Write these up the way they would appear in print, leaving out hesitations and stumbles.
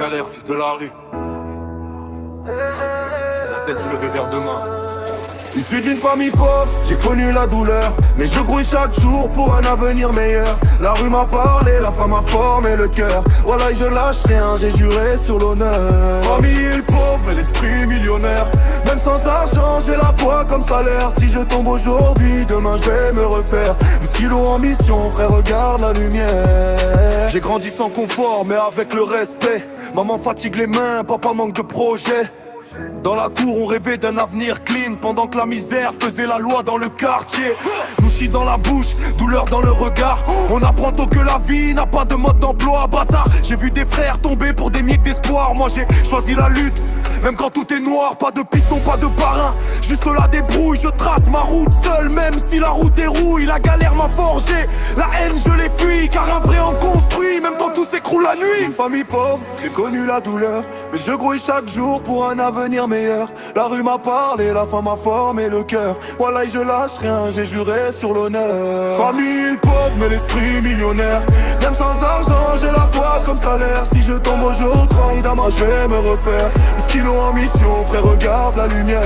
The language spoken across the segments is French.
galère, fils de la rue. La tête levée vers demain. Issu d'une famille pauvre, j'ai connu la douleur, mais je grouille chaque jour pour un avenir meilleur. La rue m'a parlé, la femme m'a formé le cœur. Voilà, je lâche rien, j'ai juré sur l'honneur. Famille pauvre, mais l'esprit millionnaire. Même sans argent, j'ai la foi comme salaire. Si je tombe aujourd'hui, demain je vais me refaire. Mes stylos en mission, frère, regarde la lumière. J'ai grandi sans confort, mais avec le respect. Maman fatigue les mains, papa manque de projet. Dans la cour on rêvait d'un avenir clean, pendant que la misère faisait la loi dans le quartier. Nous chie dans la bouche, douleur dans le regard. On apprend tôt que la vie n'a pas de mode d'emploi, bâtard. J'ai vu des frères tomber pour des miettes d'espoir. Moi j'ai choisi la lutte, même quand tout est noir. Pas de piston, pas de parrain, juste la débrouille. Je trace ma route seul, même si la route est rouille. La galère m'a forgé, la haine je l'ai fui. Car un vrai en construit, même quand tout s'écroule la nuit. Une famille pauvre, j'ai connu la douleur, mais je grouille chaque jour pour un avenir meilleur. La rue m'a parlé, la femme m'a formé le cœur. Voilà, je lâche rien, j'ai juré sur l'honneur. Famille pauvre, mais l'esprit millionnaire. Même sans argent, j'ai la foi comme salaire. Si je tombe aujourd'hui, demain je vais me refaire. Le stylo en mission, frère, regarde la lumière.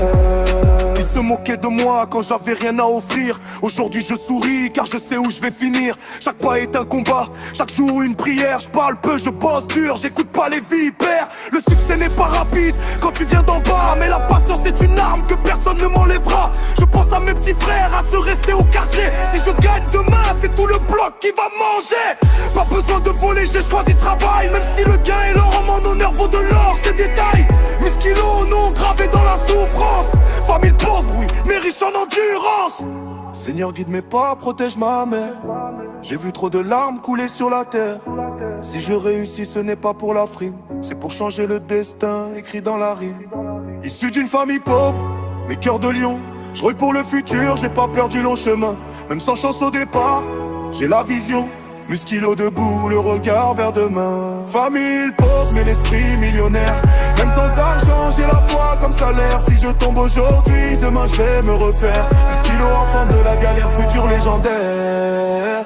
Ils se moquaient de moi quand j'avais rien à offrir. Aujourd'hui je souris car je sais où je vais finir. Chaque pas est un combat, chaque jour une prière. Je parle peu, je bosse dur, j'écoute pas les vipères. Le succès n'est pas rapide quand tu viens d'en bas, mais la patience est une arme que personne ne m'enlèvera. Je pense à mes petits frères, à se rester au quartier. Si je gagne demain, c'est tout le bloc qui va manger. Pas besoin de voler, j'ai choisi travail. Même si le gain et l'or en mon honneur vaut de l'or, c'est détail. Mes kilos non gravés dans la souffrance. Famille pauvre, oui, mais riche en endurance. Seigneur guide mes pas, protège ma mère. J'ai vu trop de larmes couler sur la terre. Si je réussis, ce n'est pas pour la frime, c'est pour changer le destin écrit dans la rime. Issu d'une famille pauvre, mais cœur de lion. Je roule pour le futur, j'ai pas peur du long chemin. Même sans chance au départ, j'ai la vision. Muskilo debout, le regard vers demain. Famille pauvre, mais l'esprit millionnaire. Même sans argent, j'ai la foi comme salaire. Si je tombe aujourd'hui, demain je vais me refaire. Muskilo enfant de la galère, futur légendaire.